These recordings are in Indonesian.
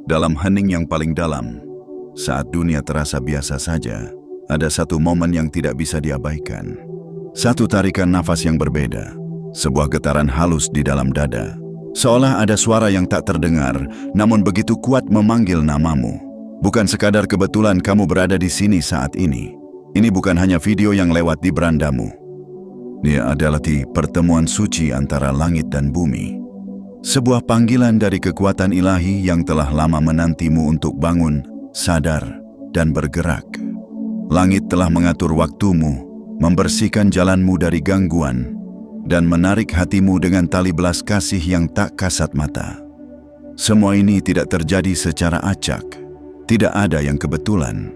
Dalam hening yang paling dalam, saat dunia terasa biasa saja, ada satu momen yang tidak bisa diabaikan. Satu tarikan nafas yang berbeda, sebuah getaran halus di dalam dada. Seolah ada suara yang tak terdengar, namun begitu kuat memanggil namamu. Bukan sekadar kebetulan kamu berada di sini saat ini. Ini bukan hanya video yang lewat di berandamu. Dia adalah pertemuan suci antara langit dan bumi. Sebuah panggilan dari kekuatan ilahi yang telah lama menantimu untuk bangun, sadar, dan bergerak. Langit telah mengatur waktumu, membersihkan jalanmu dari gangguan, dan menarik hatimu dengan tali belas kasih yang tak kasat mata. Semua ini tidak terjadi secara acak. Tidak ada yang kebetulan.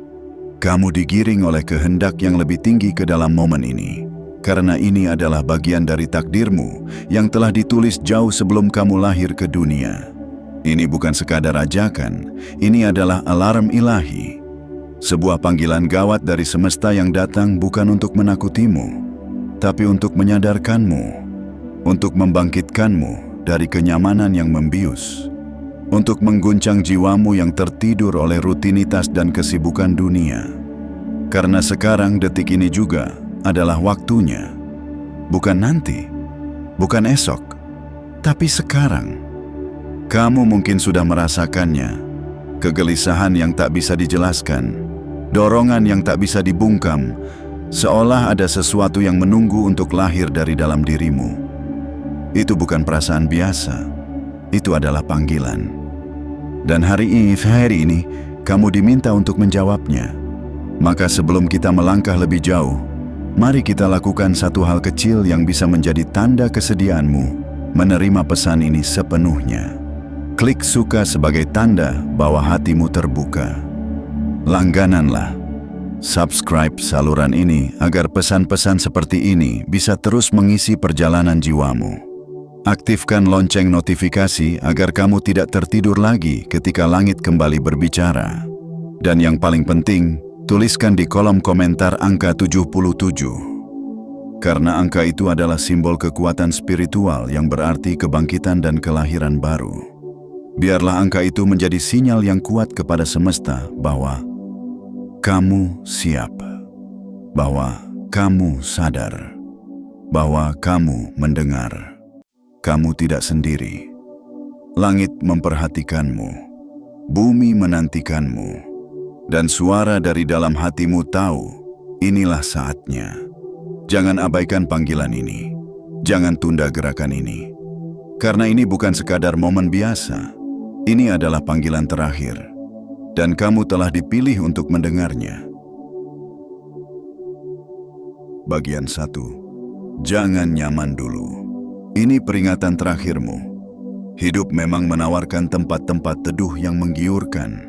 Kamu digiring oleh kehendak yang lebih tinggi ke dalam momen ini. Karena ini adalah bagian dari takdirmu yang telah ditulis jauh sebelum kamu lahir ke dunia. Ini bukan sekadar ajakan, ini adalah alarm ilahi. Sebuah panggilan gawat dari semesta yang datang bukan untuk menakutimu, tapi untuk menyadarkanmu, untuk membangkitkanmu dari kenyamanan yang membius, untuk mengguncang jiwamu yang tertidur oleh rutinitas dan kesibukan dunia. Karena sekarang detik ini juga adalah waktunya, bukan nanti, bukan esok, tapi sekarang. Kamu mungkin sudah merasakannya, kegelisahan yang tak bisa dijelaskan, dorongan yang tak bisa dibungkam, seolah ada sesuatu yang menunggu untuk lahir dari dalam dirimu. Itu bukan perasaan biasa, itu adalah panggilan. Dan hari ini, kamu diminta untuk menjawabnya. Maka sebelum kita melangkah lebih jauh, mari kita lakukan satu hal kecil yang bisa menjadi tanda kesediaanmu menerima pesan ini sepenuhnya. Klik suka sebagai tanda bahwa hatimu terbuka. Langgananlah. Subscribe saluran ini agar pesan-pesan seperti ini bisa terus mengisi perjalanan jiwamu. Aktifkan lonceng notifikasi agar kamu tidak tertidur lagi ketika langit kembali berbicara. Dan yang paling penting, tuliskan di kolom komentar angka 77. Karena angka itu adalah simbol kekuatan spiritual yang berarti kebangkitan dan kelahiran baru. Biarlah angka itu menjadi sinyal yang kuat kepada semesta bahwa kamu siap, bahwa kamu sadar, bahwa kamu mendengar. Kamu tidak sendiri. Langit memperhatikanmu, bumi menantikanmu. Dan suara dari dalam hatimu tahu, inilah saatnya. Jangan abaikan panggilan ini. Jangan tunda gerakan ini. Karena ini bukan sekadar momen biasa. Ini adalah panggilan terakhir. Dan kamu telah dipilih untuk mendengarnya. Bagian 1. Jangan nyaman dulu. Ini peringatan terakhirmu. Hidup memang menawarkan tempat-tempat teduh yang menggiurkan.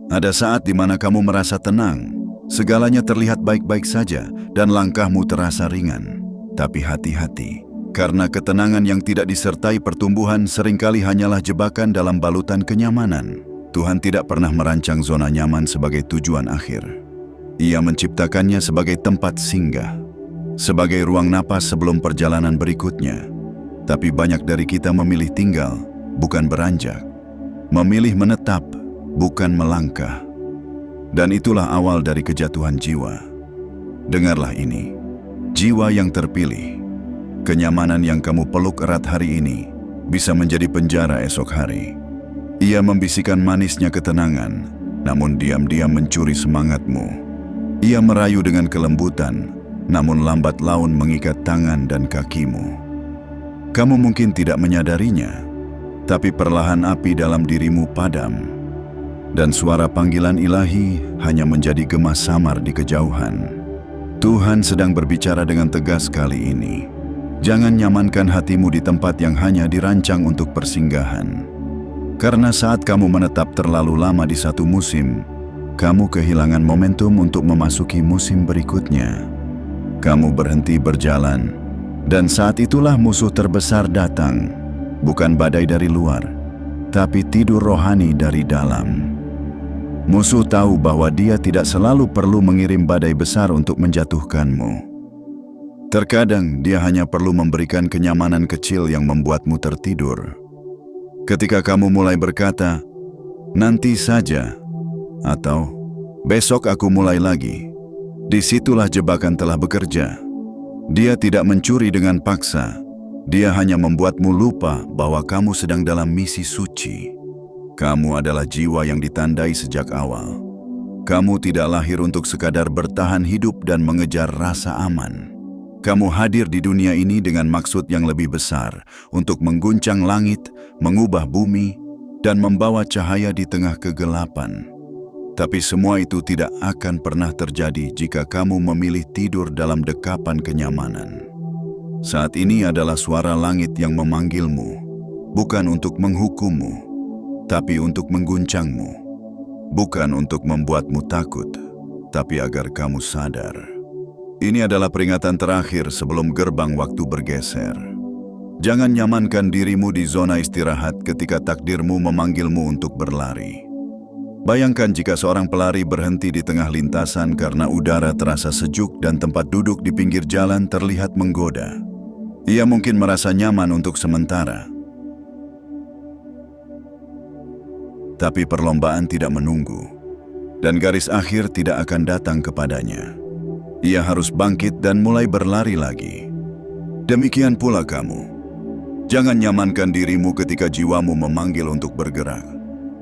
Ada saat di mana kamu merasa tenang, segalanya terlihat baik-baik saja, dan langkahmu terasa ringan. Tapi hati-hati, karena ketenangan yang tidak disertai pertumbuhan seringkali hanyalah jebakan dalam balutan kenyamanan. Tuhan tidak pernah merancang zona nyaman sebagai tujuan akhir. Ia menciptakannya sebagai tempat singgah, sebagai ruang napas sebelum perjalanan berikutnya. Tapi banyak dari kita memilih tinggal, bukan beranjak. Memilih menetap, bukan melangkah. Dan itulah awal dari kejatuhan jiwa. Dengarlah ini, jiwa yang terpilih. Kenyamanan yang kamu peluk erat hari ini bisa menjadi penjara esok hari. Ia membisikkan manisnya ketenangan, namun diam-diam mencuri semangatmu. Ia merayu dengan kelembutan, namun lambat laun mengikat tangan dan kakimu. Kamu mungkin tidak menyadarinya, tapi perlahan api dalam dirimu padam. Dan suara panggilan ilahi hanya menjadi gema samar di kejauhan. Tuhan sedang berbicara dengan tegas kali ini. Jangan nyamankan hatimu di tempat yang hanya dirancang untuk persinggahan. Karena saat kamu menetap terlalu lama di satu musim, kamu kehilangan momentum untuk memasuki musim berikutnya. Kamu berhenti berjalan, dan saat itulah musuh terbesar datang. Bukan badai dari luar, tapi tidur rohani dari dalam. Musuh tahu bahwa dia tidak selalu perlu mengirim badai besar untuk menjatuhkanmu. Terkadang dia hanya perlu memberikan kenyamanan kecil yang membuatmu tertidur. Ketika kamu mulai berkata, nanti saja, atau besok aku mulai lagi. Disitulah jebakan telah bekerja. Dia tidak mencuri dengan paksa. Dia hanya membuatmu lupa bahwa kamu sedang dalam misi suci. Kamu adalah jiwa yang ditandai sejak awal. Kamu tidak lahir untuk sekadar bertahan hidup dan mengejar rasa aman. Kamu hadir di dunia ini dengan maksud yang lebih besar, untuk mengguncang langit, mengubah bumi, dan membawa cahaya di tengah kegelapan. Tapi semua itu tidak akan pernah terjadi jika kamu memilih tidur dalam dekapan kenyamanan. Saat ini adalah suara langit yang memanggilmu, bukan untuk menghukummu, tapi untuk mengguncangmu. Bukan untuk membuatmu takut, tapi agar kamu sadar. Ini adalah peringatan terakhir sebelum gerbang waktu bergeser. Jangan nyamankan dirimu di zona istirahat ketika takdirmu memanggilmu untuk berlari. Bayangkan jika seorang pelari berhenti di tengah lintasan karena udara terasa sejuk dan tempat duduk di pinggir jalan terlihat menggoda. Ia mungkin merasa nyaman untuk sementara. Tapi perlombaan tidak menunggu, dan garis akhir tidak akan datang kepadanya. Ia harus bangkit dan mulai berlari lagi. Demikian pula kamu. Jangan nyamankan dirimu ketika jiwamu memanggil untuk bergerak.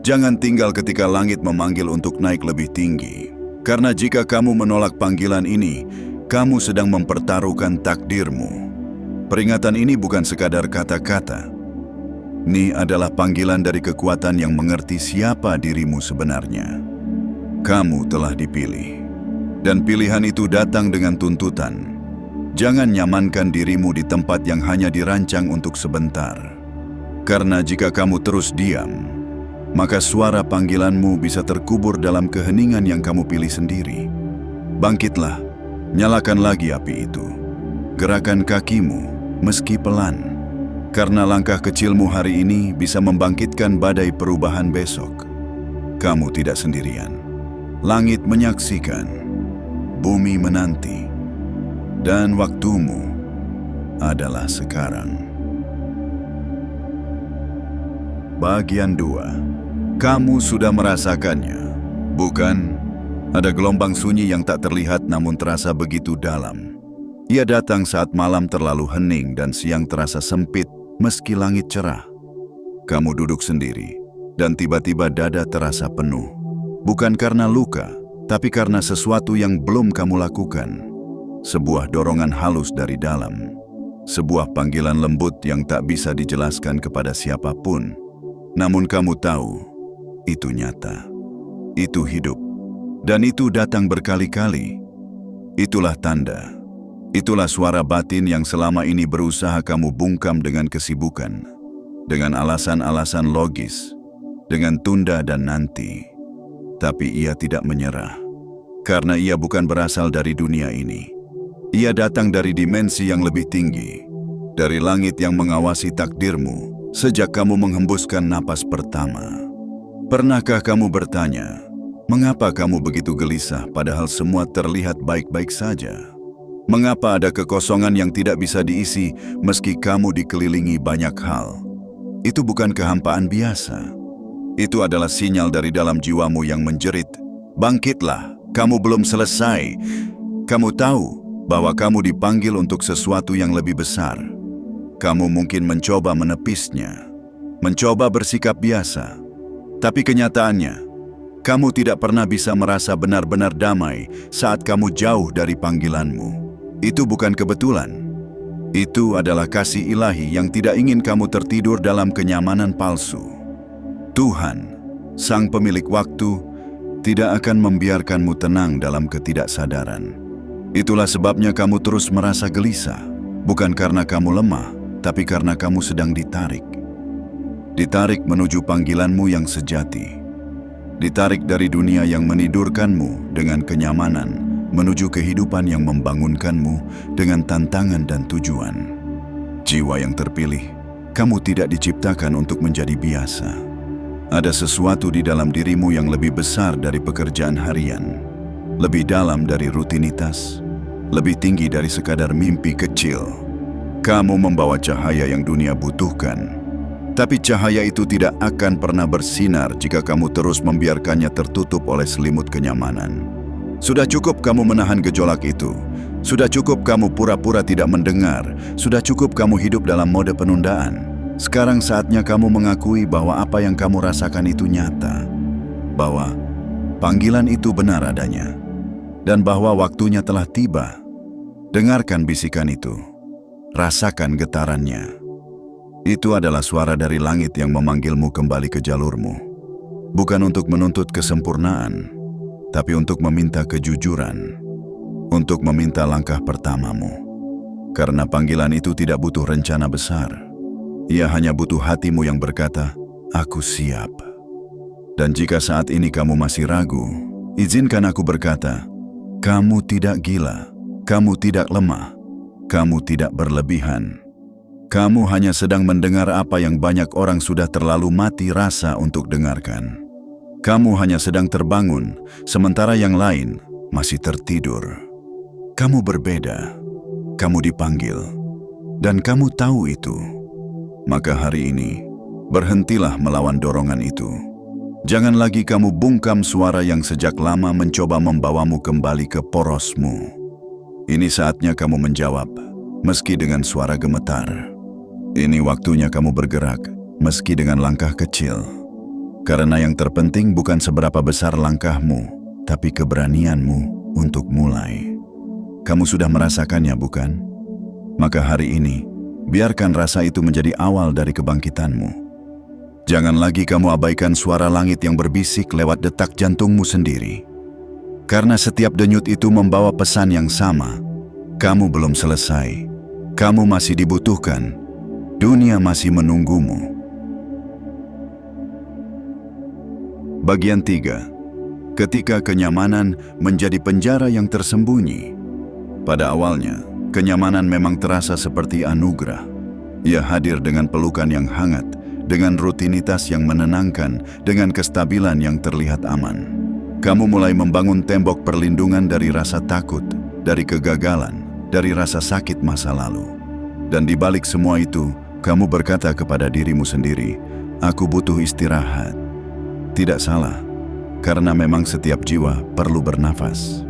Jangan tinggal ketika langit memanggil untuk naik lebih tinggi. Karena jika kamu menolak panggilan ini, kamu sedang mempertaruhkan takdirmu. Peringatan ini bukan sekadar kata-kata. Ini adalah panggilan dari kekuatan yang mengerti siapa dirimu sebenarnya. Kamu telah dipilih. Dan pilihan itu datang dengan tuntutan. Jangan nyamankan dirimu di tempat yang hanya dirancang untuk sebentar. Karena jika kamu terus diam, maka suara panggilanmu bisa terkubur dalam keheningan yang kamu pilih sendiri. Bangkitlah, nyalakan lagi api itu. Gerakan kakimu, meski pelan. Karena langkah kecilmu hari ini bisa membangkitkan badai perubahan besok. Kamu tidak sendirian. Langit menyaksikan, bumi menanti, dan waktumu adalah sekarang. Bagian 2. Kamu sudah merasakannya, bukan? Ada gelombang sunyi yang tak terlihat namun terasa begitu dalam. Ia datang saat malam terlalu hening dan siang terasa sempit meski langit cerah. Kamu duduk sendiri dan tiba-tiba dada terasa penuh. Bukan karena luka, tapi karena sesuatu yang belum kamu lakukan. Sebuah dorongan halus dari dalam. Sebuah panggilan lembut yang tak bisa dijelaskan kepada siapapun. Namun kamu tahu, itu nyata, itu hidup, dan itu datang berkali-kali. Itulah tanda, itulah suara batin yang selama ini berusaha kamu bungkam dengan kesibukan, dengan alasan-alasan logis, dengan tunda dan nanti. Tapi ia tidak menyerah, karena ia bukan berasal dari dunia ini. Ia datang dari dimensi yang lebih tinggi, dari langit yang mengawasi takdirmu sejak kamu menghembuskan napas pertama. Pernahkah kamu bertanya, mengapa kamu begitu gelisah padahal semua terlihat baik-baik saja? Mengapa ada kekosongan yang tidak bisa diisi meski kamu dikelilingi banyak hal? Itu bukan kehampaan biasa. Itu adalah sinyal dari dalam jiwamu yang menjerit, bangkitlah, kamu belum selesai. Kamu tahu bahwa kamu dipanggil untuk sesuatu yang lebih besar. Kamu mungkin mencoba menepisnya, mencoba bersikap biasa. Tapi kenyataannya, kamu tidak pernah bisa merasa benar-benar damai saat kamu jauh dari panggilanmu. Itu bukan kebetulan. Itu adalah kasih ilahi yang tidak ingin kamu tertidur dalam kenyamanan palsu. Tuhan, Sang Pemilik Waktu, tidak akan membiarkanmu tenang dalam ketidaksadaran. Itulah sebabnya kamu terus merasa gelisah, bukan karena kamu lemah, tapi karena kamu sedang ditarik. Ditarik menuju panggilanmu yang sejati. Ditarik dari dunia yang menidurkanmu dengan kenyamanan, menuju kehidupan yang membangunkanmu dengan tantangan dan tujuan. Jiwa yang terpilih, kamu tidak diciptakan untuk menjadi biasa. Ada sesuatu di dalam dirimu yang lebih besar dari pekerjaan harian, lebih dalam dari rutinitas, lebih tinggi dari sekadar mimpi kecil. Kamu membawa cahaya yang dunia butuhkan. Tapi cahaya itu tidak akan pernah bersinar jika kamu terus membiarkannya tertutup oleh selimut kenyamanan. Sudah cukup kamu menahan gejolak itu. Sudah cukup kamu pura-pura tidak mendengar. Sudah cukup kamu hidup dalam mode penundaan. Sekarang saatnya kamu mengakui bahwa apa yang kamu rasakan itu nyata. Bahwa panggilan itu benar adanya. Dan bahwa waktunya telah tiba. Dengarkan bisikan itu. Rasakan getarannya. Itu adalah suara dari langit yang memanggilmu kembali ke jalurmu. Bukan untuk menuntut kesempurnaan, tapi untuk meminta kejujuran. Untuk meminta langkah pertamamu. Karena panggilan itu tidak butuh rencana besar. Ia hanya butuh hatimu yang berkata, "Aku siap." Dan jika saat ini kamu masih ragu, izinkan aku berkata, kamu tidak gila, kamu tidak lemah, kamu tidak berlebihan. Kamu hanya sedang mendengar apa yang banyak orang sudah terlalu mati rasa untuk dengarkan. Kamu hanya sedang terbangun, sementara yang lain masih tertidur. Kamu berbeda, kamu dipanggil, dan kamu tahu itu. Maka hari ini, berhentilah melawan dorongan itu. Jangan lagi kamu bungkam suara yang sejak lama mencoba membawamu kembali ke porosmu. Ini saatnya kamu menjawab, meski dengan suara gemetar. Ini waktunya kamu bergerak, meski dengan langkah kecil. Karena yang terpenting bukan seberapa besar langkahmu, tapi keberanianmu untuk mulai. Kamu sudah merasakannya, bukan? Maka hari ini, biarkan rasa itu menjadi awal dari kebangkitanmu. Jangan lagi kamu abaikan suara langit yang berbisik lewat detak jantungmu sendiri. Karena setiap denyut itu membawa pesan yang sama. Kamu belum selesai. Kamu masih dibutuhkan. Dunia masih menunggumu. Bagian 3. Ketika kenyamanan menjadi penjara yang tersembunyi. Pada awalnya, kenyamanan memang terasa seperti anugerah. Ia hadir dengan pelukan yang hangat, dengan rutinitas yang menenangkan, dengan kestabilan yang terlihat aman. Kamu mulai membangun tembok perlindungan dari rasa takut, dari kegagalan, dari rasa sakit masa lalu. Dan di balik semua itu, kamu berkata kepada dirimu sendiri, "Aku butuh istirahat." Tidak salah, karena memang setiap jiwa perlu bernafas.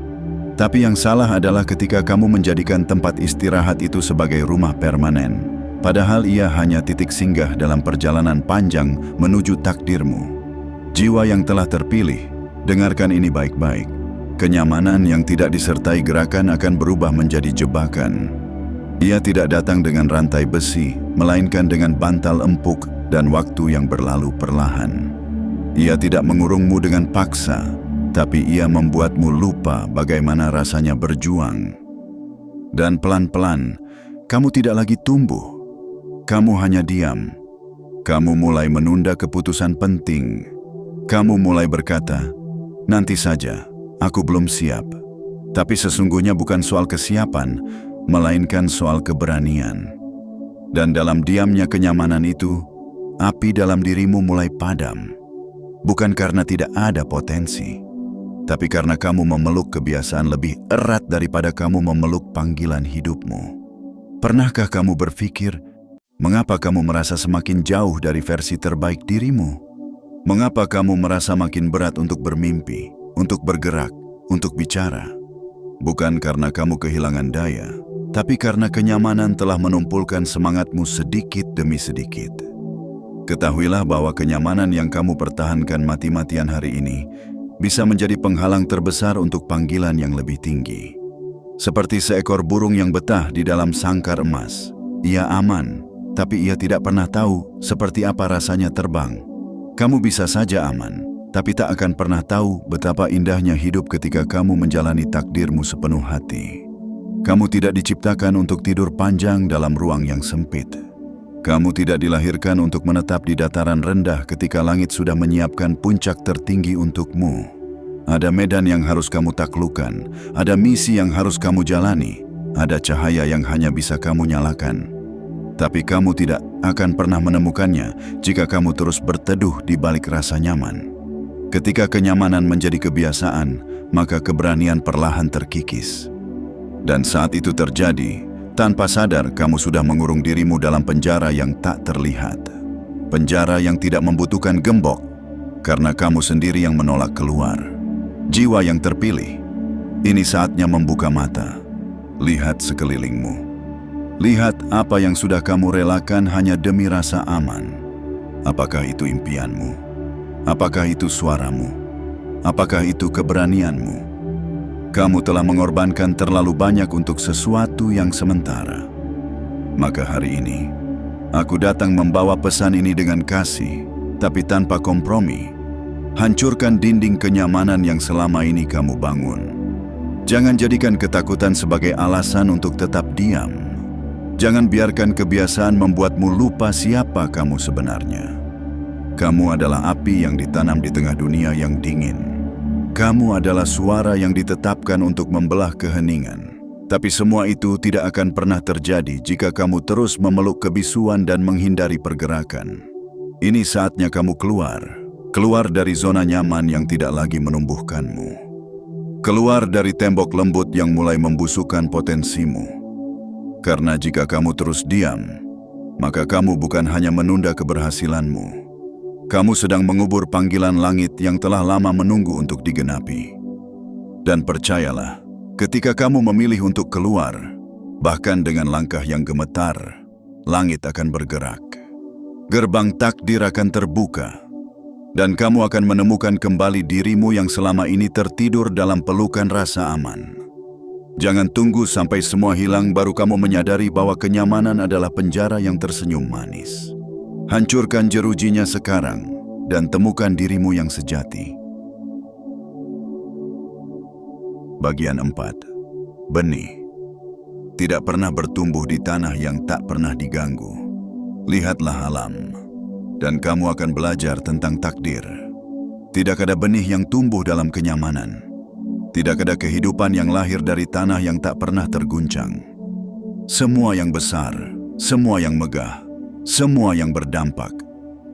Tapi yang salah adalah ketika kamu menjadikan tempat istirahat itu sebagai rumah permanen, padahal ia hanya titik singgah dalam perjalanan panjang menuju takdirmu. Jiwa yang telah terpilih, dengarkan ini baik-baik. Kenyamanan yang tidak disertai gerakan akan berubah menjadi jebakan. Ia tidak datang dengan rantai besi, melainkan dengan bantal empuk dan waktu yang berlalu perlahan. Ia tidak mengurungmu dengan paksa, tapi ia membuatmu lupa bagaimana rasanya berjuang. Dan pelan-pelan, kamu tidak lagi tumbuh. Kamu hanya diam. Kamu mulai menunda keputusan penting. Kamu mulai berkata, "Nanti saja, aku belum siap." Tapi sesungguhnya bukan soal kesiapan, melainkan soal keberanian. Dan dalam diamnya kenyamanan itu, api dalam dirimu mulai padam. Bukan karena tidak ada potensi, tapi karena kamu memeluk kebiasaan lebih erat daripada kamu memeluk panggilan hidupmu. Pernahkah kamu berpikir, mengapa kamu merasa semakin jauh dari versi terbaik dirimu? Mengapa kamu merasa makin berat untuk bermimpi, untuk bergerak, untuk bicara? Bukan karena kamu kehilangan daya, tapi karena kenyamanan telah menumpulkan semangatmu sedikit demi sedikit. Ketahuilah bahwa kenyamanan yang kamu pertahankan mati-matian hari ini bisa menjadi penghalang terbesar untuk panggilan yang lebih tinggi. Seperti seekor burung yang betah di dalam sangkar emas. Ia aman, tapi ia tidak pernah tahu seperti apa rasanya terbang. Kamu bisa saja aman, tapi tak akan pernah tahu betapa indahnya hidup ketika kamu menjalani takdirmu sepenuh hati. Kamu tidak diciptakan untuk tidur panjang dalam ruang yang sempit. Kamu tidak dilahirkan untuk menetap di dataran rendah ketika langit sudah menyiapkan puncak tertinggi untukmu. Ada medan yang harus kamu taklukkan, ada misi yang harus kamu jalani, ada cahaya yang hanya bisa kamu nyalakan. Tapi kamu tidak akan pernah menemukannya jika kamu terus berteduh di balik rasa nyaman. Ketika kenyamanan menjadi kebiasaan, maka keberanian perlahan terkikis. Dan saat itu terjadi, tanpa sadar kamu sudah mengurung dirimu dalam penjara yang tak terlihat. Penjara yang tidak membutuhkan gembok, karena kamu sendiri yang menolak keluar. Jiwa yang terpilih, ini saatnya membuka mata. Lihat sekelilingmu. Lihat apa yang sudah kamu relakan hanya demi rasa aman. Apakah itu impianmu? Apakah itu suaramu? Apakah itu keberanianmu? Kamu telah mengorbankan terlalu banyak untuk sesuatu yang sementara. Maka hari ini, aku datang membawa pesan ini dengan kasih, tapi tanpa kompromi. Hancurkan dinding kenyamanan yang selama ini kamu bangun. Jangan jadikan ketakutan sebagai alasan untuk tetap diam. Jangan biarkan kebiasaan membuatmu lupa siapa kamu sebenarnya. Kamu adalah api yang ditanam di tengah dunia yang dingin. Kamu adalah suara yang ditetapkan untuk membelah keheningan. Tapi semua itu tidak akan pernah terjadi jika kamu terus memeluk kebisuan dan menghindari pergerakan. Ini saatnya kamu keluar dari zona nyaman yang tidak lagi menumbuhkanmu. Keluar dari tembok lembut yang mulai membusukkan potensimu. Karena jika kamu terus diam, maka kamu bukan hanya menunda keberhasilanmu. Kamu sedang mengubur panggilan langit yang telah lama menunggu untuk digenapi. Dan percayalah, ketika kamu memilih untuk keluar, bahkan dengan langkah yang gemetar, langit akan bergerak. Gerbang takdir akan terbuka, dan kamu akan menemukan kembali dirimu yang selama ini tertidur dalam pelukan rasa aman. Jangan tunggu sampai semua hilang baru kamu menyadari bahwa kenyamanan adalah penjara yang tersenyum manis. Hancurkan jerujinya sekarang dan temukan dirimu yang sejati. Bagian 4. Benih. Tidak pernah bertumbuh di tanah yang tak pernah diganggu. Lihatlah alam, dan kamu akan belajar tentang takdir. Tidak ada benih yang tumbuh dalam kenyamanan. Tidak ada kehidupan yang lahir dari tanah yang tak pernah terguncang. Semua yang besar, semua yang megah, semua yang berdampak,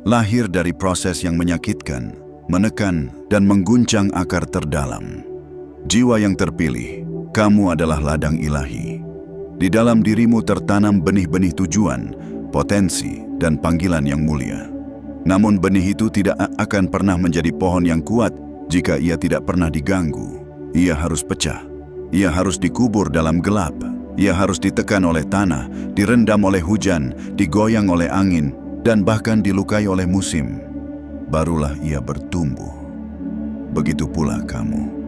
lahir dari proses yang menyakitkan, menekan, dan mengguncang akar terdalam. Jiwa yang terpilih, kamu adalah ladang ilahi. Di dalam dirimu tertanam benih-benih tujuan, potensi, dan panggilan yang mulia. Namun benih itu tidak akan pernah menjadi pohon yang kuat jika ia tidak pernah diganggu. Ia harus pecah. Ia harus dikubur dalam gelap. Ia harus ditekan oleh tanah, direndam oleh hujan, digoyang oleh angin, dan bahkan dilukai oleh musim. Barulah ia bertumbuh. Begitu pula kamu.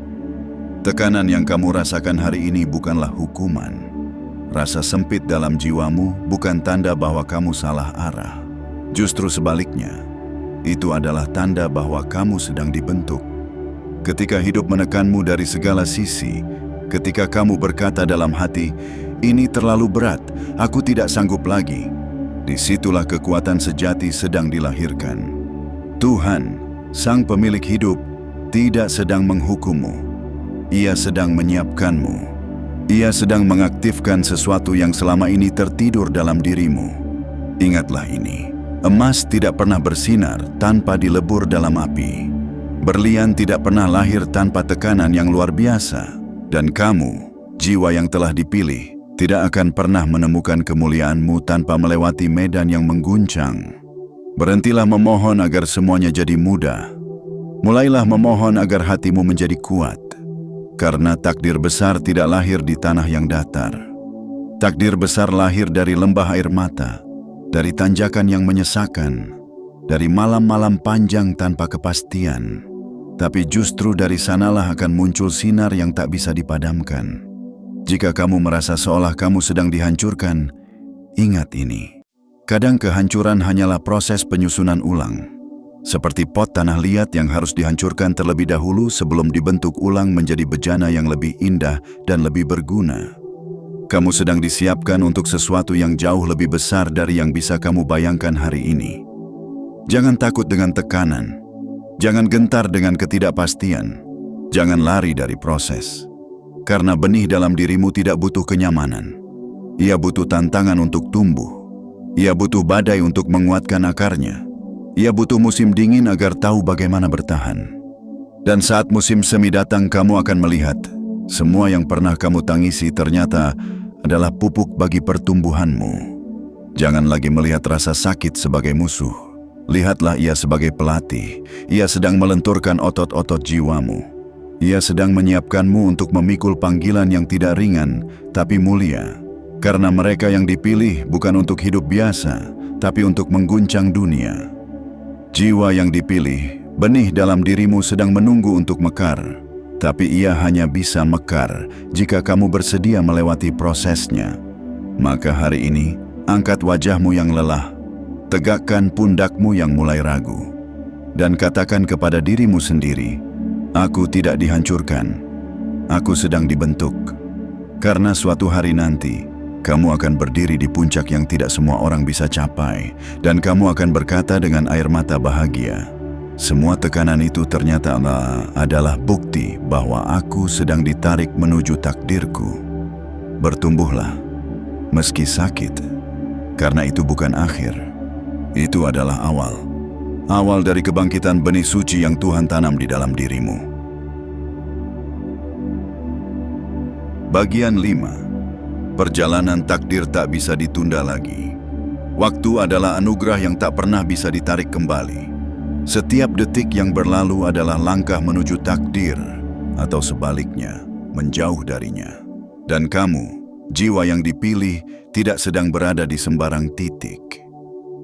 Tekanan yang kamu rasakan hari ini bukanlah hukuman. Rasa sempit dalam jiwamu bukan tanda bahwa kamu salah arah. Justru sebaliknya, itu adalah tanda bahwa kamu sedang dibentuk. Ketika hidup menekanmu dari segala sisi, ketika kamu berkata dalam hati, "Ini terlalu berat, aku tidak sanggup lagi." Disitulah kekuatan sejati sedang dilahirkan. Tuhan, Sang Pemilik hidup, tidak sedang menghukummu. Ia sedang menyiapkanmu. Ia sedang mengaktifkan sesuatu yang selama ini tertidur dalam dirimu. Ingatlah ini, emas tidak pernah bersinar tanpa dilebur dalam api. Berlian tidak pernah lahir tanpa tekanan yang luar biasa. Dan kamu, jiwa yang telah dipilih, tidak akan pernah menemukan kemuliaanmu tanpa melewati medan yang mengguncang. Berhentilah memohon agar semuanya jadi mudah. Mulailah memohon agar hatimu menjadi kuat. Karena takdir besar tidak lahir di tanah yang datar. Takdir besar lahir dari lembah air mata, dari tanjakan yang menyesakan, dari malam-malam panjang tanpa kepastian. Tapi justru dari sanalah akan muncul sinar yang tak bisa dipadamkan. Jika kamu merasa seolah kamu sedang dihancurkan, ingat ini. Kadang kehancuran hanyalah proses penyusunan ulang. Seperti pot tanah liat yang harus dihancurkan terlebih dahulu sebelum dibentuk ulang menjadi bejana yang lebih indah dan lebih berguna. Kamu sedang disiapkan untuk sesuatu yang jauh lebih besar dari yang bisa kamu bayangkan hari ini. Jangan takut dengan tekanan. Jangan gentar dengan ketidakpastian. Jangan lari dari proses. Karena benih dalam dirimu tidak butuh kenyamanan. Ia butuh tantangan untuk tumbuh. Ia butuh badai untuk menguatkan akarnya. Ia butuh musim dingin agar tahu bagaimana bertahan. Dan saat musim semi datang, kamu akan melihat semua yang pernah kamu tangisi ternyata adalah pupuk bagi pertumbuhanmu. Jangan lagi melihat rasa sakit sebagai musuh. Lihatlah ia sebagai pelatih. Ia sedang melenturkan otot-otot jiwamu. Ia sedang menyiapkanmu untuk memikul panggilan yang tidak ringan, tapi mulia. Karena mereka yang dipilih bukan untuk hidup biasa, tapi untuk mengguncang dunia. Jiwa yang dipilih, benih dalam dirimu sedang menunggu untuk mekar. Tapi ia hanya bisa mekar jika kamu bersedia melewati prosesnya. Maka hari ini, angkat wajahmu yang lelah, tegakkan pundakmu yang mulai ragu, dan katakan kepada dirimu sendiri, aku tidak dihancurkan, aku sedang dibentuk. Karena suatu hari nanti, kamu akan berdiri di puncak yang tidak semua orang bisa capai, dan kamu akan berkata dengan air mata bahagia, semua tekanan itu ternyata adalah bukti bahwa aku sedang ditarik menuju takdirku. Bertumbuhlah, meski sakit, karena itu bukan akhir. Itu adalah awal dari kebangkitan benih suci yang Tuhan tanam di dalam dirimu. Bagian 5. Perjalanan takdir tak bisa ditunda lagi. Waktu adalah anugerah yang tak pernah bisa ditarik kembali. Setiap detik yang berlalu adalah langkah menuju takdir, atau sebaliknya, menjauh darinya. Dan kamu, jiwa yang dipilih, tidak sedang berada di sembarang titik.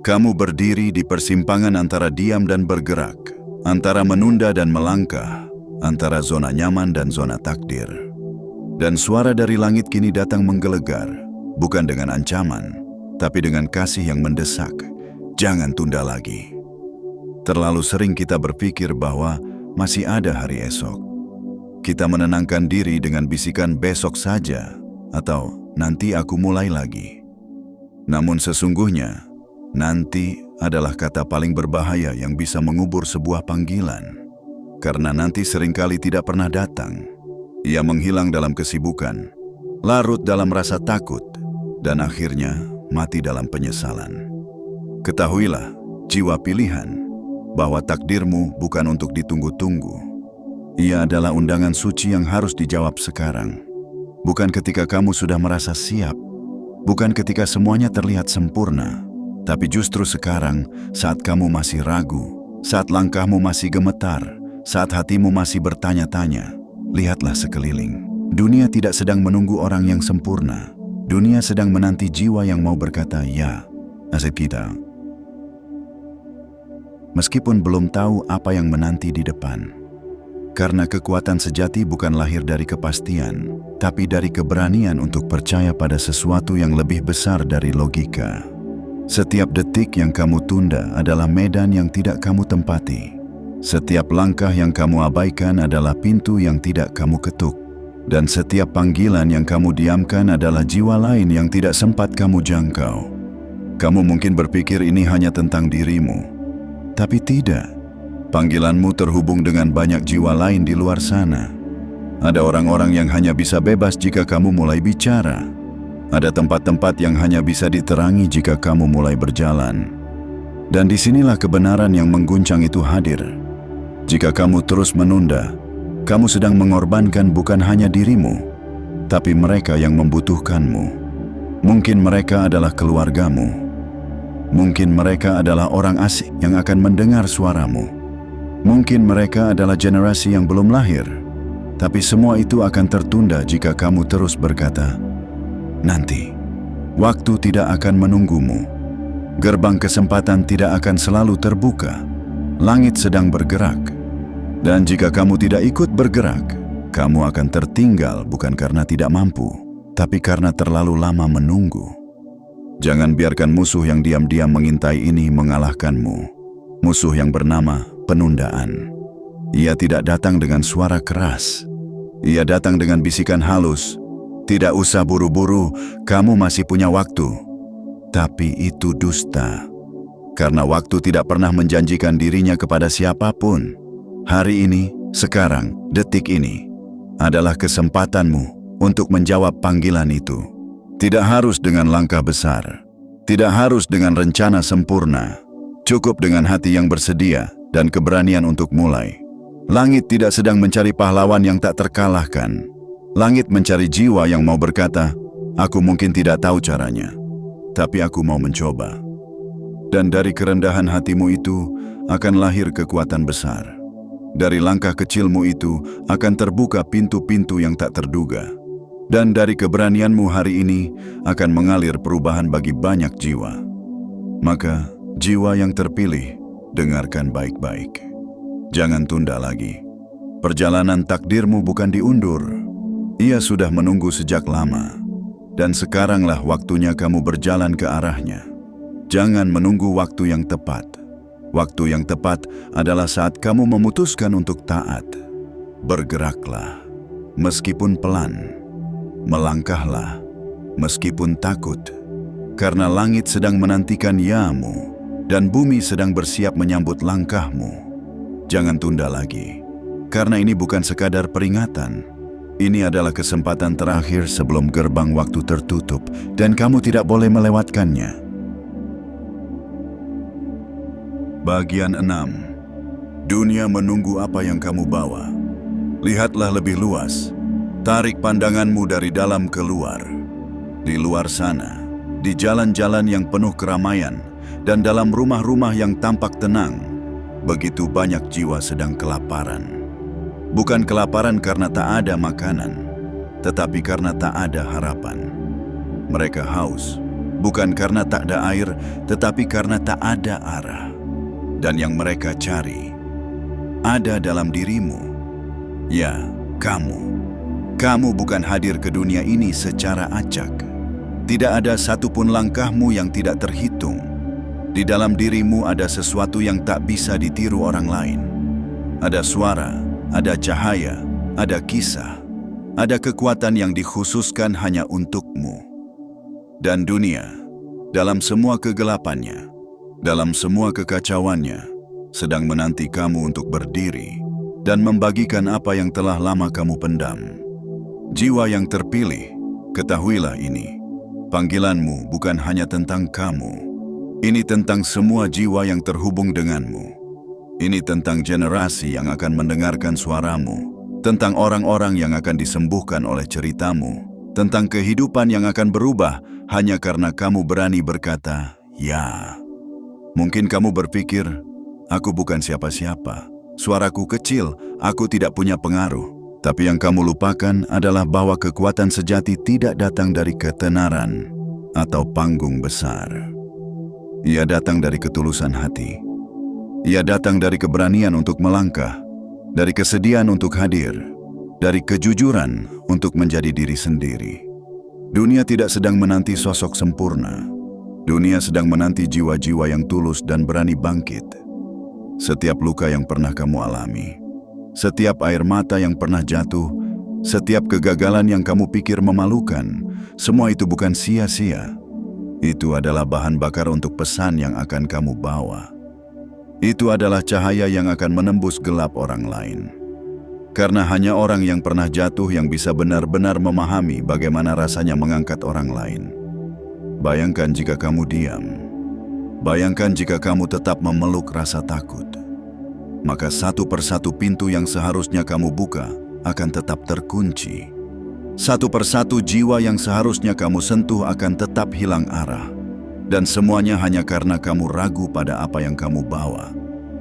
Kamu berdiri di persimpangan antara diam dan bergerak, antara menunda dan melangkah, antara zona nyaman dan zona takdir. Dan suara dari langit kini datang menggelegar, bukan dengan ancaman, tapi dengan kasih yang mendesak. Jangan tunda lagi. Terlalu sering kita berpikir bahwa masih ada hari esok. Kita menenangkan diri dengan bisikan besok saja, atau nanti aku mulai lagi. Namun sesungguhnya, nanti adalah kata paling berbahaya yang bisa mengubur sebuah panggilan. Karena nanti seringkali tidak pernah datang. Ia menghilang dalam kesibukan, larut dalam rasa takut, dan akhirnya mati dalam penyesalan. Ketahuilah, jiwa pilihan, bahwa takdirmu bukan untuk ditunggu-tunggu. Ia adalah undangan suci yang harus dijawab sekarang. Bukan ketika kamu sudah merasa siap, bukan ketika semuanya terlihat sempurna, tapi justru sekarang, saat kamu masih ragu, saat langkahmu masih gemetar, saat hatimu masih bertanya-tanya. Lihatlah sekeliling. Dunia tidak sedang menunggu orang yang sempurna. Dunia sedang menanti jiwa yang mau berkata ya, nasib kita. Meskipun belum tahu apa yang menanti di depan. Karena kekuatan sejati bukan lahir dari kepastian, tapi dari keberanian untuk percaya pada sesuatu yang lebih besar dari logika. Setiap detik yang kamu tunda adalah medan yang tidak kamu tempati. Setiap langkah yang kamu abaikan adalah pintu yang tidak kamu ketuk. Dan setiap panggilan yang kamu diamkan adalah jiwa lain yang tidak sempat kamu jangkau. Kamu mungkin berpikir ini hanya tentang dirimu. Tapi tidak. Panggilanmu terhubung dengan banyak jiwa lain di luar sana. Ada orang-orang yang hanya bisa bebas jika kamu mulai bicara. Ada tempat-tempat yang hanya bisa diterangi jika kamu mulai berjalan. Dan disinilah kebenaran yang mengguncang itu hadir. Jika kamu terus menunda, kamu sedang mengorbankan bukan hanya dirimu, tapi mereka yang membutuhkanmu. Mungkin mereka adalah keluargamu. Mungkin mereka adalah orang asing yang akan mendengar suaramu. Mungkin mereka adalah generasi yang belum lahir. Tapi semua itu akan tertunda jika kamu terus berkata, nanti. Waktu tidak akan menunggumu. Gerbang kesempatan tidak akan selalu terbuka. Langit sedang bergerak. Dan jika kamu tidak ikut bergerak, kamu akan tertinggal bukan karena tidak mampu, tapi karena terlalu lama menunggu. Jangan biarkan musuh yang diam-diam mengintai ini mengalahkanmu. Musuh yang bernama penundaan. Ia tidak datang dengan suara keras. Ia datang dengan bisikan halus. Tidak usah buru-buru, kamu masih punya waktu. Tapi itu dusta. Karena waktu tidak pernah menjanjikan dirinya kepada siapapun. Hari ini, sekarang, detik ini, adalah kesempatanmu untuk menjawab panggilan itu. Tidak harus dengan langkah besar. Tidak harus dengan rencana sempurna. Cukup dengan hati yang bersedia dan keberanian untuk mulai. Langit tidak sedang mencari pahlawan yang tak terkalahkan. Langit mencari jiwa yang mau berkata, aku mungkin tidak tahu caranya, tapi aku mau mencoba. Dan dari kerendahan hatimu itu akan lahir kekuatan besar. Dari langkah kecilmu itu akan terbuka pintu-pintu yang tak terduga. Dan dari keberanianmu hari ini akan mengalir perubahan bagi banyak jiwa. Maka, jiwa yang terpilih, dengarkan baik-baik. Jangan tunda lagi. Perjalanan takdirmu bukan diundur. Ia sudah menunggu sejak lama. Dan sekaranglah waktunya kamu berjalan ke arahnya. Jangan menunggu waktu yang tepat. Waktu yang tepat adalah saat kamu memutuskan untuk taat. Bergeraklah, meskipun pelan. Melangkahlah, meskipun takut. Karena langit sedang menantikan yamu, dan bumi sedang bersiap menyambut langkahmu. Jangan tunda lagi, karena ini bukan sekadar peringatan. Ini adalah kesempatan terakhir sebelum gerbang waktu tertutup, dan kamu tidak boleh melewatkannya. Bagian 6. Dunia menunggu apa yang kamu bawa. Lihatlah lebih luas. Tarik pandanganmu dari dalam ke luar. Di luar sana, di jalan-jalan yang penuh keramaian, dan dalam rumah-rumah yang tampak tenang, begitu banyak jiwa sedang kelaparan. Bukan kelaparan karena tak ada makanan, tetapi karena tak ada harapan. Mereka haus, bukan karena tak ada air, tetapi karena tak ada arah. Dan yang mereka cari ada dalam dirimu. Ya, kamu. Kamu bukan hadir ke dunia ini secara acak. Tidak ada satupun langkahmu yang tidak terhitung. Di dalam dirimu ada sesuatu yang tak bisa ditiru orang lain. Ada suara, ada cahaya, ada kisah, ada kekuatan yang dikhususkan hanya untukmu. Dan dunia, dalam semua kegelapannya, dalam semua kekacauannya, sedang menanti kamu untuk berdiri dan membagikan apa yang telah lama kamu pendam. Jiwa yang terpilih, ketahuilah ini. Panggilanmu bukan hanya tentang kamu. Ini tentang semua jiwa yang terhubung denganmu. Ini tentang generasi yang akan mendengarkan suaramu, tentang orang-orang yang akan disembuhkan oleh ceritamu, tentang kehidupan yang akan berubah hanya karena kamu berani berkata, "Ya." Mungkin kamu berpikir, aku bukan siapa-siapa. Suaraku kecil, aku tidak punya pengaruh. Tapi yang kamu lupakan adalah bahwa kekuatan sejati tidak datang dari ketenaran atau panggung besar. Ia datang dari ketulusan hati. Ia datang dari keberanian untuk melangkah, dari kesediaan untuk hadir, dari kejujuran untuk menjadi diri sendiri. Dunia tidak sedang menanti sosok sempurna. Dunia sedang menanti jiwa-jiwa yang tulus dan berani bangkit. Setiap luka yang pernah kamu alami, setiap air mata yang pernah jatuh, setiap kegagalan yang kamu pikir memalukan, semua itu bukan sia-sia. Itu adalah bahan bakar untuk pesan yang akan kamu bawa. Itu adalah cahaya yang akan menembus gelap orang lain. Karena hanya orang yang pernah jatuh yang bisa benar-benar memahami bagaimana rasanya mengangkat orang lain. Bayangkan jika kamu diam. Bayangkan jika kamu tetap memeluk rasa takut. Maka satu persatu pintu yang seharusnya kamu buka akan tetap terkunci. Satu persatu jiwa yang seharusnya kamu sentuh akan tetap hilang arah. Dan semuanya hanya karena kamu ragu pada apa yang kamu bawa.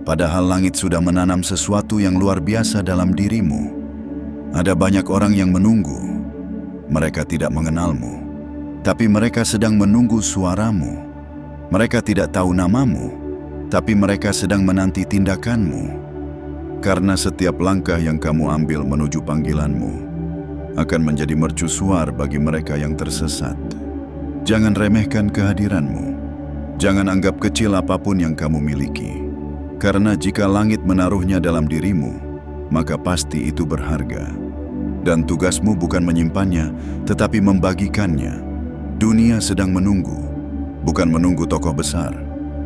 Padahal langit sudah menanam sesuatu yang luar biasa dalam dirimu. Ada banyak orang yang menunggu. Mereka tidak mengenalmu. Tapi mereka sedang menunggu suaramu. Mereka tidak tahu namamu, tapi mereka sedang menanti tindakanmu. Karena setiap langkah yang kamu ambil menuju panggilanmu akan menjadi mercusuar bagi mereka yang tersesat. Jangan remehkan kehadiranmu. Jangan anggap kecil apapun yang kamu miliki. Karena jika langit menaruhnya dalam dirimu, maka pasti itu berharga. Dan tugasmu bukan menyimpannya, tetapi membagikannya. Dunia sedang menunggu, bukan menunggu tokoh besar,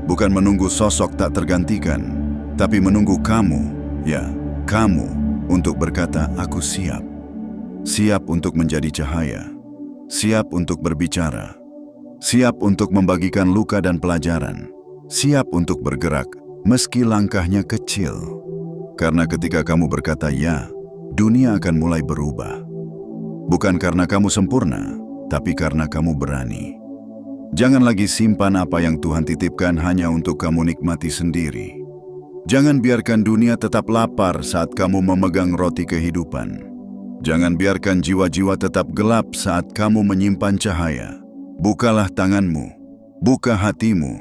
bukan menunggu sosok tak tergantikan, tapi menunggu kamu, ya, kamu, untuk berkata, "Aku siap." Siap untuk menjadi cahaya, siap untuk berbicara, siap untuk membagikan luka dan pelajaran, siap untuk bergerak, meski langkahnya kecil. Karena ketika kamu berkata "ya", dunia akan mulai berubah. Bukan karena kamu sempurna, tapi karena kamu berani. Jangan lagi simpan apa yang Tuhan titipkan hanya untuk kamu nikmati sendiri. Jangan biarkan dunia tetap lapar saat kamu memegang roti kehidupan. Jangan biarkan jiwa-jiwa tetap gelap saat kamu menyimpan cahaya. Bukalah tanganmu, buka hatimu,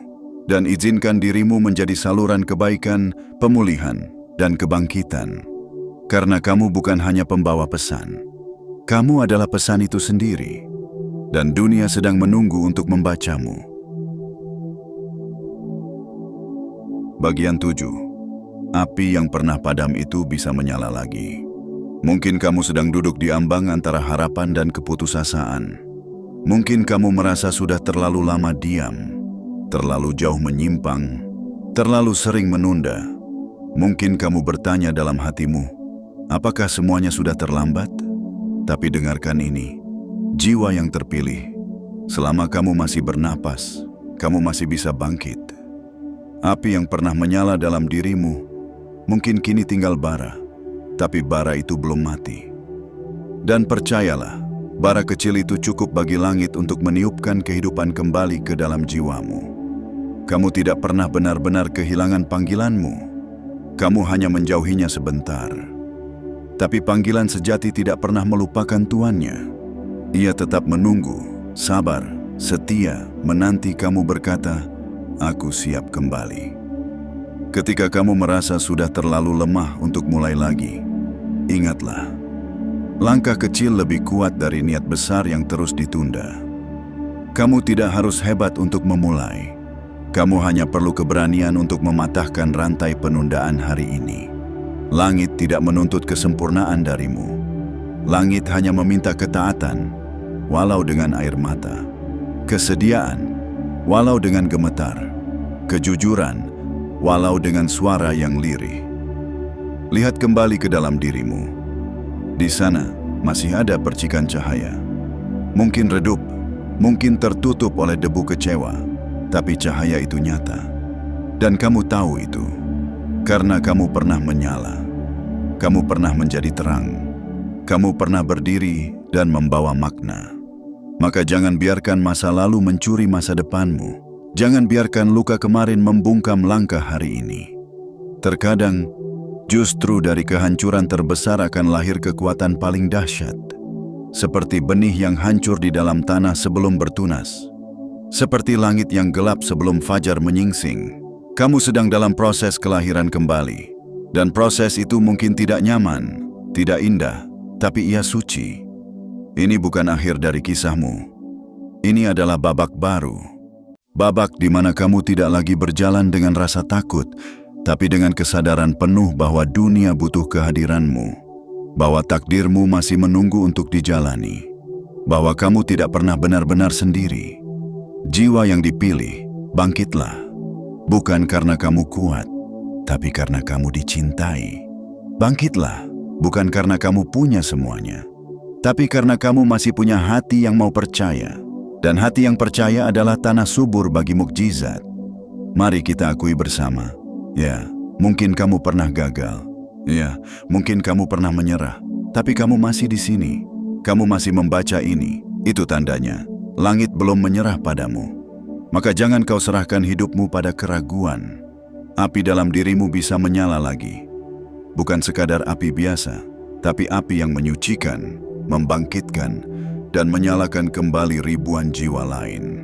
dan izinkan dirimu menjadi saluran kebaikan, pemulihan, dan kebangkitan. Karena kamu bukan hanya pembawa pesan. Kamu adalah pesan itu sendiri. Dan dunia sedang menunggu untuk membacamu. Bagian 7. Api yang pernah padam itu bisa menyala lagi. Mungkin kamu sedang duduk di ambang antara harapan dan keputusasaan. Mungkin kamu merasa sudah terlalu lama diam, terlalu jauh menyimpang, terlalu sering menunda. Mungkin kamu bertanya dalam hatimu, apakah semuanya sudah terlambat? Tapi dengarkan ini. Jiwa yang terpilih, selama kamu masih bernapas, kamu masih bisa bangkit. Api yang pernah menyala dalam dirimu, mungkin kini tinggal bara, tapi bara itu belum mati. Dan percayalah, bara kecil itu cukup bagi langit untuk meniupkan kehidupan kembali ke dalam jiwamu. Kamu tidak pernah benar-benar kehilangan panggilanmu. Kamu hanya menjauhinya sebentar. Tapi panggilan sejati tidak pernah melupakan tuannya. Ia tetap menunggu, sabar, setia, menanti kamu berkata, "Aku siap kembali." Ketika kamu merasa sudah terlalu lemah untuk mulai lagi, ingatlah, langkah kecil lebih kuat dari niat besar yang terus ditunda. Kamu tidak harus hebat untuk memulai. Kamu hanya perlu keberanian untuk mematahkan rantai penundaan hari ini. Langit tidak menuntut kesempurnaan darimu. Langit hanya meminta ketaatan, walau dengan air mata, kesediaan, walau dengan gemetar, kejujuran, walau dengan suara yang lirih. Lihat kembali ke dalam dirimu. Di sana masih ada percikan cahaya. Mungkin redup, mungkin tertutup oleh debu kecewa, tapi cahaya itu nyata. Dan kamu tahu itu, karena kamu pernah menyala. Kamu pernah menjadi terang. Kamu pernah berdiri dan membawa makna. Maka jangan biarkan masa lalu mencuri masa depanmu. Jangan biarkan luka kemarin membungkam langkah hari ini. Terkadang, justru dari kehancuran terbesar akan lahir kekuatan paling dahsyat. Seperti benih yang hancur di dalam tanah sebelum bertunas. Seperti langit yang gelap sebelum fajar menyingsing. Kamu sedang dalam proses kelahiran kembali. Dan proses itu mungkin tidak nyaman, tidak indah, tapi ia suci. Ini bukan akhir dari kisahmu. Ini adalah babak baru. Babak di mana kamu tidak lagi berjalan dengan rasa takut, tapi dengan kesadaran penuh bahwa dunia butuh kehadiranmu. Bahwa takdirmu masih menunggu untuk dijalani. Bahwa kamu tidak pernah benar-benar sendiri. Jiwa yang dipilih, bangkitlah. Bukan karena kamu kuat, tapi karena kamu dicintai. Bangkitlah, bukan karena kamu punya semuanya, tapi karena kamu masih punya hati yang mau percaya. Dan hati yang percaya adalah tanah subur bagi mukjizat. Mari kita akui bersama. Ya, mungkin kamu pernah gagal. Ya, mungkin kamu pernah menyerah. Tapi kamu masih di sini. Kamu masih membaca ini. Itu tandanya. Langit belum menyerah padamu. Maka jangan kau serahkan hidupmu pada keraguan. Api dalam dirimu bisa menyala lagi. Bukan sekadar api biasa, tapi api yang menyucikan, membangkitkan, dan menyalakan kembali ribuan jiwa lain.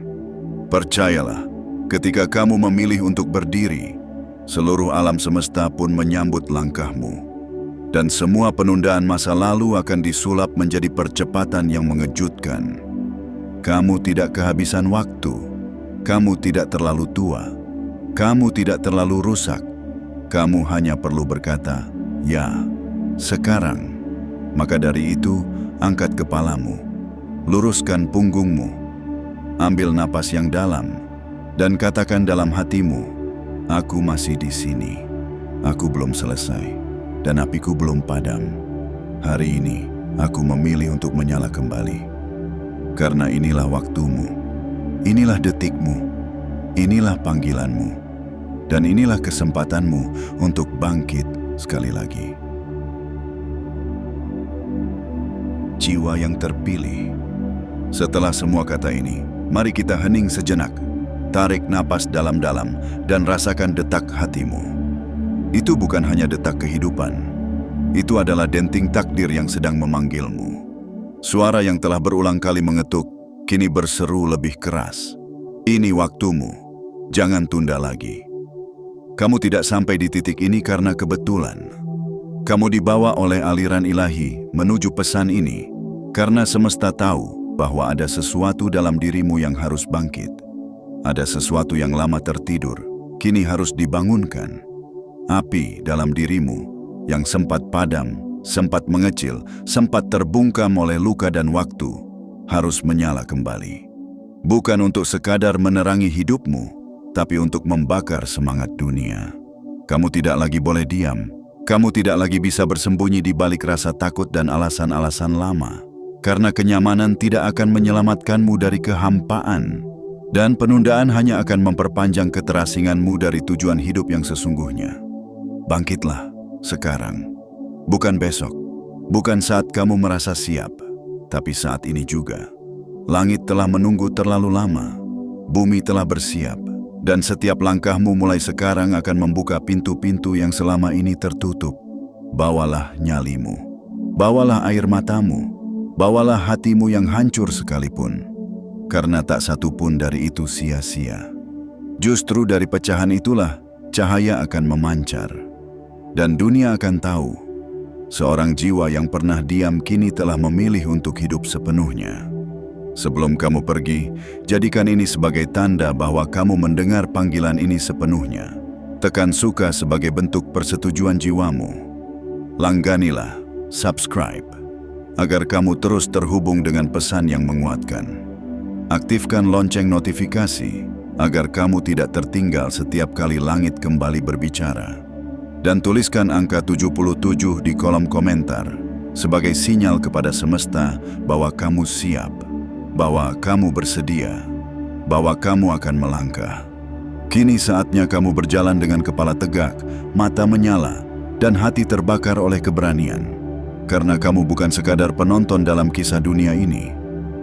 Percayalah, ketika kamu memilih untuk berdiri, seluruh alam semesta pun menyambut langkahmu. Dan semua penundaan masa lalu akan disulap menjadi percepatan yang mengejutkan. Kamu tidak kehabisan waktu. Kamu tidak terlalu tua. Kamu tidak terlalu rusak. Kamu hanya perlu berkata, "Ya, sekarang." Maka dari itu, angkat kepalamu, luruskan punggungmu, ambil napas yang dalam, dan katakan dalam hatimu, "Aku masih di sini. Aku belum selesai, dan apiku belum padam. Hari ini, aku memilih untuk menyala kembali. Karena inilah waktumu, inilah detikmu, inilah panggilanmu, dan inilah kesempatanmu untuk bangkit sekali lagi." Jiwa yang terpilih. Setelah semua kata ini, Mari kita hening sejenak, tarik napas dalam-dalam, dan rasakan detak hatimu. Itu bukan hanya detak kehidupan. Itu adalah denting takdir yang sedang memanggilmu. Suara yang telah berulang kali mengetuk, kini berseru lebih keras. Ini waktumu, jangan tunda lagi. Kamu tidak sampai di titik ini karena kebetulan. Kamu dibawa oleh aliran ilahi menuju pesan ini, karena semesta tahu bahwa ada sesuatu dalam dirimu yang harus bangkit. Ada sesuatu yang lama tertidur, kini harus dibangunkan. Api dalam dirimu yang sempat padam, sempat mengecil, sempat terbungkam oleh luka dan waktu, harus menyala kembali. Bukan untuk sekadar menerangi hidupmu, tapi untuk membakar semangat dunia. Kamu tidak lagi boleh diam. Kamu tidak lagi bisa bersembunyi di balik rasa takut dan alasan-alasan lama. Karena kenyamanan tidak akan menyelamatkanmu dari kehampaan. Dan penundaan hanya akan memperpanjang keterasinganmu dari tujuan hidup yang sesungguhnya. Bangkitlah sekarang. Bukan besok. Bukan saat kamu merasa siap. Tapi saat ini juga. Langit telah menunggu terlalu lama. Bumi telah bersiap. Dan setiap langkahmu mulai sekarang akan membuka pintu-pintu yang selama ini tertutup. Bawalah nyalimu. Bawalah air matamu. Bawalah hatimu yang hancur sekalipun. Karena tak satu pun dari itu sia-sia. Justru dari pecahan itulah cahaya akan memancar. Dan dunia akan tahu. Seorang jiwa yang pernah diam kini telah memilih untuk hidup sepenuhnya. Sebelum kamu pergi, jadikan ini sebagai tanda bahwa kamu mendengar panggilan ini sepenuhnya. Tekan suka sebagai bentuk persetujuan jiwamu. Langganilah, subscribe, agar kamu terus terhubung dengan pesan yang menguatkan. Aktifkan lonceng notifikasi, agar kamu tidak tertinggal setiap kali langit kembali berbicara. Dan tuliskan angka 77 di kolom komentar, sebagai sinyal kepada semesta bahwa kamu siap. Bahwa kamu bersedia, bahwa kamu akan melangkah. Kini saatnya kamu berjalan dengan kepala tegak, mata menyala, dan hati terbakar oleh keberanian. Karena kamu bukan sekadar penonton dalam kisah dunia ini,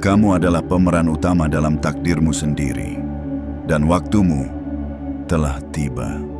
kamu adalah pemeran utama dalam takdirmu sendiri. Dan waktumu telah tiba.